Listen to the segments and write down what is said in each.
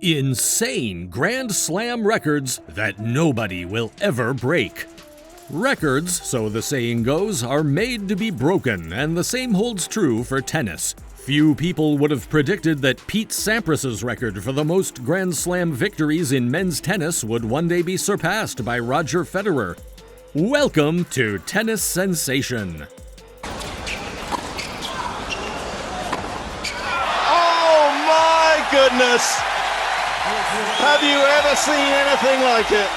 Insane Grand Slam records that nobody will ever break. Records, so the saying goes, are made to be broken, and the same holds true for tennis. Few people would have predicted that Pete Sampras's record for the most Grand Slam victories in men's tennis would one day be surpassed by Roger Federer. Welcome to Tennis Sensation. Oh my goodness! Have you ever seen anything like it?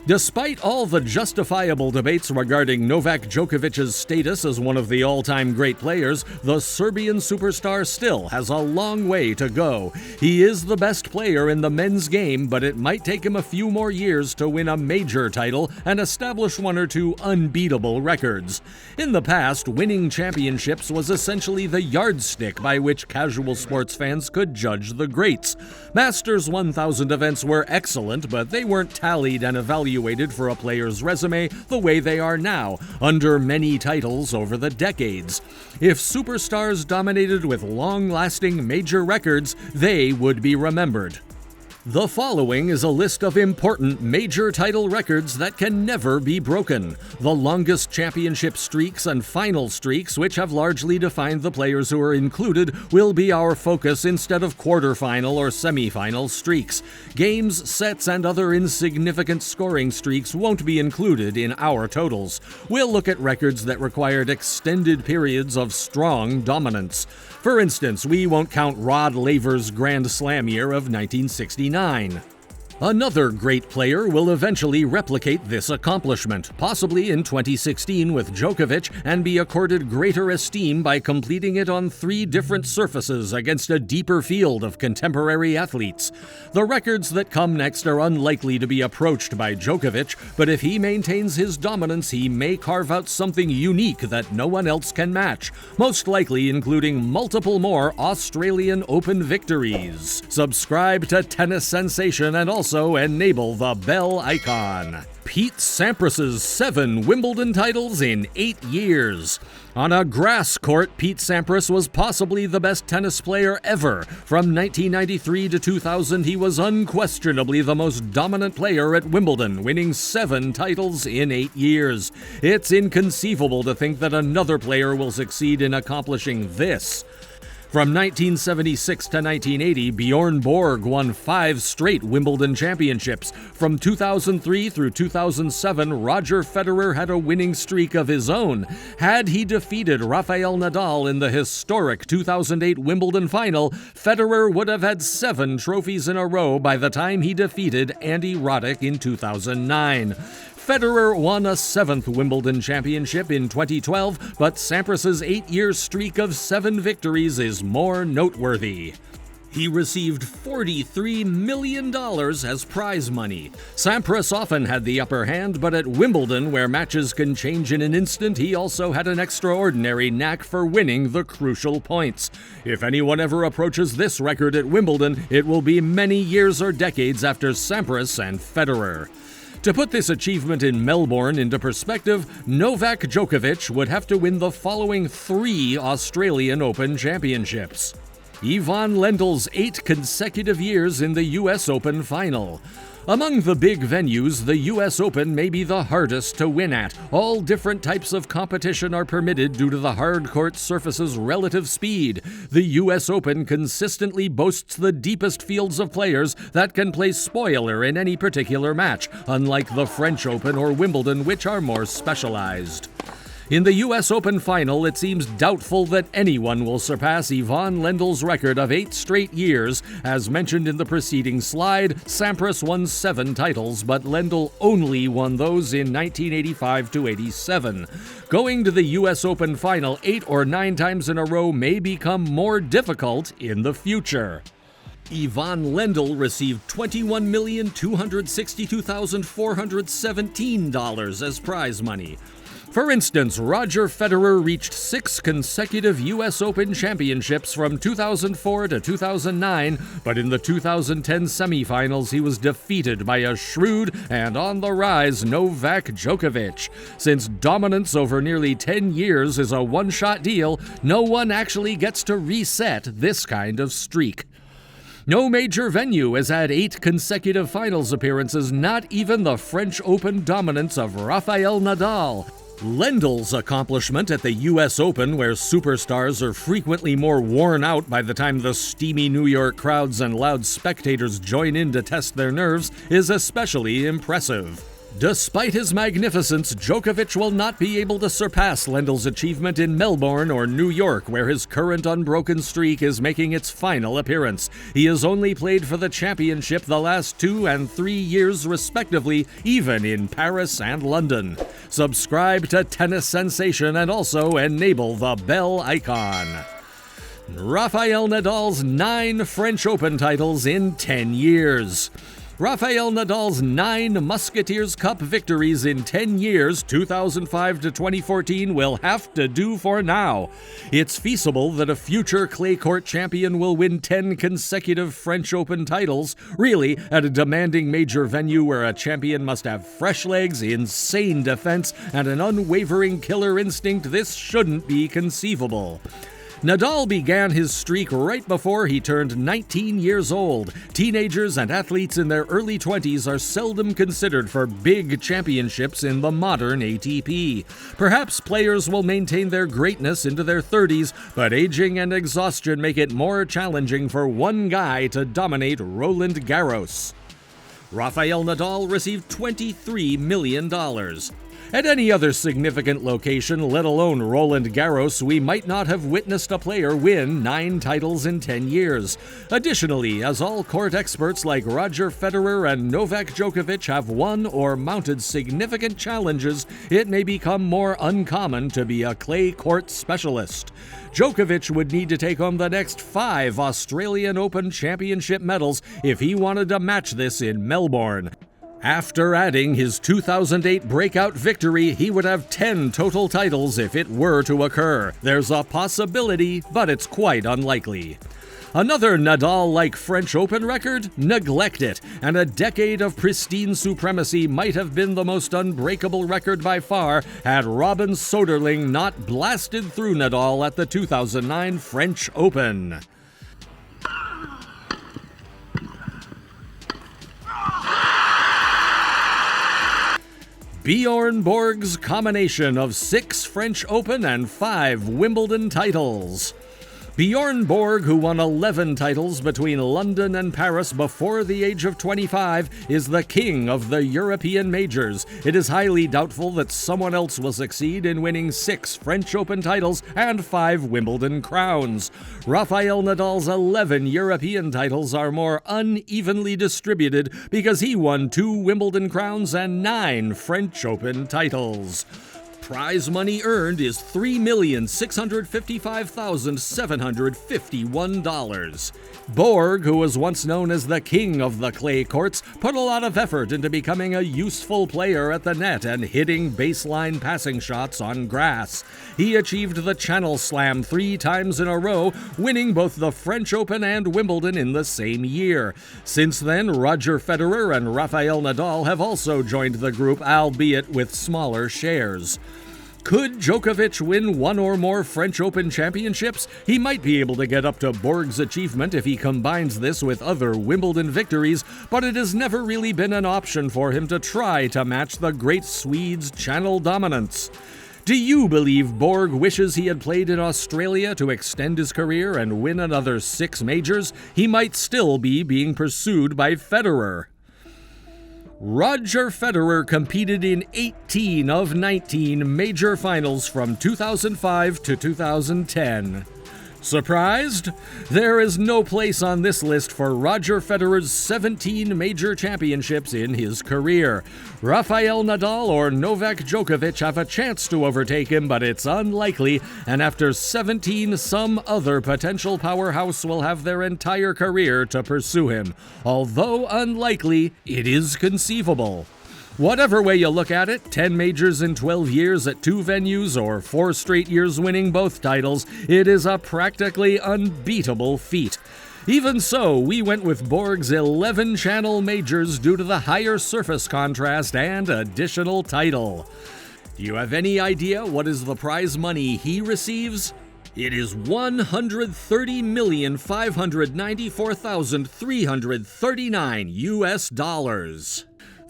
Despite all the justifiable debates regarding Novak Djokovic's status as one of the all-time great players, the Serbian superstar still has a long way to go. He is the best player in the men's game, but it might take him a few more years to win a major title and establish one or two unbeatable records. In the past, winning championships was essentially the yardstick by which casual sports fans could judge the greats. Masters 1000 events were excellent, but they weren't tallied and evaluated for a player's resume the way they are now, under many titles over the decades. If superstars dominated with long-lasting major records, they would be remembered. The following is a list of important major title records that can never be broken. The longest championship streaks and final streaks, which have largely defined the players who are included, will be our focus instead of quarterfinal or semifinal streaks. Games, sets, and other insignificant scoring streaks won't be included in our totals. We'll look at records that required extended periods of strong dominance. For instance, we won't count Rod Laver's Grand Slam year of 1969. Another great player will eventually replicate this accomplishment, possibly in 2016 with Djokovic, and be accorded greater esteem by completing it on 3 different surfaces against a deeper field of contemporary athletes. The records that come next are unlikely to be approached by Djokovic, but if he maintains his dominance, he may carve out something unique that no one else can match, most likely including multiple more Australian Open victories. Subscribe to Tennis Sensation and also enable the bell icon. Pete Sampras's 7 Wimbledon titles in 8 years. On a grass court, Pete Sampras was possibly the best tennis player ever. From 1993 to 2000, he was unquestionably the most dominant player at Wimbledon, winning 7 titles in 8 years. It's inconceivable to think that another player will succeed in accomplishing this. From 1976 to 1980, Bjorn Borg won 5 straight Wimbledon championships. From 2003 through 2007, Roger Federer had a winning streak of his own. Had he defeated Rafael Nadal in the historic 2008 Wimbledon final, Federer would have had 7 trophies in a row by the time he defeated Andy Roddick in 2009. Federer won a 7th Wimbledon championship in 2012, but Sampras's 8-year streak of 7 victories is more noteworthy. He received $43 million as prize money. Sampras often had the upper hand, but at Wimbledon, where matches can change in an instant, he also had an extraordinary knack for winning the crucial points. If anyone ever approaches this record at Wimbledon, it will be many years or decades after Sampras and Federer. To put this achievement in Melbourne into perspective, Novak Djokovic would have to win the following 3 Australian Open championships. Ivan Lendl's 8 consecutive years in the US Open final. Among the big venues, the US Open may be the hardest to win at. All different types of competition are permitted due to the hard court surface's relative speed. The US Open consistently boasts the deepest fields of players that can play spoiler in any particular match, unlike the French Open or Wimbledon, which are more specialized. In the US Open final, it seems doubtful that anyone will surpass Ivan Lendl's record of 8 straight years. As mentioned in the preceding slide, Sampras won 7 titles, but Lendl only won those in 1985 to 87. Going to the US Open final 8 or 9 times in a row may become more difficult in the future. Ivan Lendl received $21,262,417 as prize money. For instance, Roger Federer reached 6 consecutive US Open championships from 2004 to 2009, but in the 2010 semifinals he was defeated by a shrewd and on-the-rise Novak Djokovic. Since dominance over nearly 10 years is a one-shot deal, no one actually gets to reset this kind of streak. No major venue has had 8 consecutive finals appearances, not even the French Open dominance of Rafael Nadal. Lendl's accomplishment at the US Open, where superstars are frequently more worn out by the time the steamy New York crowds and loud spectators join in to test their nerves, is especially impressive. Despite his magnificence, Djokovic will not be able to surpass Lendl's achievement in Melbourne or New York, where his current unbroken streak is making its final appearance. He has only played for the championship the last 2 and 3 years respectively, even in Paris and London. Subscribe to Tennis Sensation and also enable the bell icon. Rafael Nadal's 9 French Open titles in 10 years. Rafael Nadal's 9 Musketeers Cup victories in 10 years, 2005 to 2014, will have to do for now. It's feasible that a future clay court champion will win 10 consecutive French Open titles. Really, at a demanding major venue where a champion must have fresh legs, insane defense, and an unwavering killer instinct, this shouldn't be conceivable. Nadal began his streak right before he turned 19 years old. Teenagers and athletes in their early 20s are seldom considered for big championships in the modern ATP. Perhaps players will maintain their greatness into their 30s, but aging and exhaustion make it more challenging for one guy to dominate Roland Garros. Rafael Nadal received $23 million. At any other significant location, let alone Roland Garros, we might not have witnessed a player win 9 titles in 10 years. Additionally, as all court experts like Roger Federer and Novak Djokovic have won or mounted significant challenges, it may become more uncommon to be a clay court specialist. Djokovic would need to take home the next 5 Australian Open Championship medals if he wanted to match this in Melbourne. After adding his 2008 breakout victory, he would have 10 total titles if it were to occur. There's a possibility, but it's quite unlikely. Another Nadal-like French Open record? Neglect it, and a decade of pristine supremacy might have been the most unbreakable record by far had Robin Soderling not blasted through Nadal at the 2009 French Open. Bjorn Borg's combination of 6 French Open and 5 Wimbledon titles. Bjorn Borg, who won 11 titles between London and Paris before the age of 25, is the king of the European majors. It is highly doubtful that someone else will succeed in winning 6 French Open titles and 5 Wimbledon crowns. Rafael Nadal's 11 European titles are more unevenly distributed because he won 2 Wimbledon crowns and 9 French Open titles. Prize money earned is $3,655,751. Borg, who was once known as the king of the clay courts, put a lot of effort into becoming a useful player at the net and hitting baseline passing shots on grass. He achieved the Channel Slam 3 times in a row, winning both the French Open and Wimbledon in the same year. Since then, Roger Federer and Rafael Nadal have also joined the group, albeit with smaller shares. Could Djokovic win 1 or more French Open championships? He might be able to get up to Borg's achievement if he combines this with other Wimbledon victories, but it has never really been an option for him to try to match the great Swede's Channel dominance. Do you believe Borg wishes he had played in Australia to extend his career and win another 6 majors? He might still be being pursued by Federer. Roger Federer competed in 18 of 19 major finals from 2005 to 2010. Surprised? There is no place on this list for Roger Federer's 17 major championships in his career. Rafael Nadal or Novak Djokovic have a chance to overtake him, but it's unlikely, and after 17, some other potential powerhouse will have their entire career to pursue him. Although unlikely, it is conceivable. Whatever way you look at it, 10 majors in 12 years at 2 venues or 4 straight years winning both titles, it is a practically unbeatable feat. Even so, we went with Borg's 11 Channel majors due to the higher surface contrast and additional title. Do you have any idea what is the prize money he receives? It is $130,594,339 US.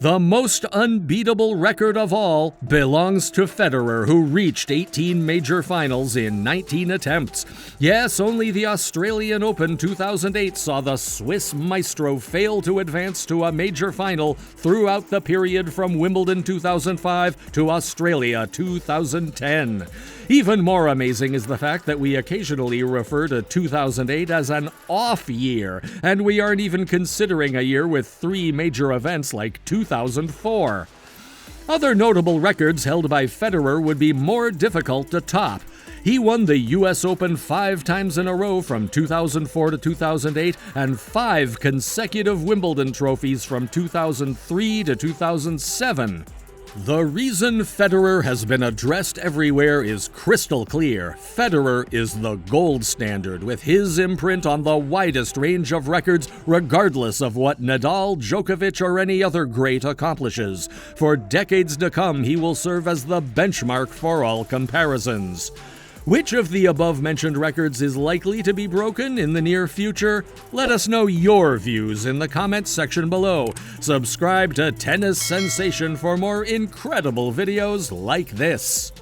The most unbeatable record of all belongs to Federer, who reached 18 major finals in 19 attempts. Yes, only the Australian Open 2008 saw the Swiss maestro fail to advance to a major final throughout the period from Wimbledon 2005 to Australia 2010. Even more amazing is the fact that we occasionally refer to 2008 as an off year, and we aren't even considering a year with 3 major events like 2004. Other notable records held by Federer would be more difficult to top. He won the US Open 5 times in a row from 2004 to 2008 and 5 consecutive Wimbledon trophies from 2003 to 2007. The reason Federer has been addressed everywhere is crystal clear. Federer is the gold standard, with his imprint on the widest range of records, regardless of what Nadal, Djokovic, or any other great accomplishes. For decades to come, he will serve as the benchmark for all comparisons. Which of the above-mentioned records is likely to be broken in the near future? Let us know your views in the comments section below. Subscribe to Tennis Sensation for more incredible videos like this.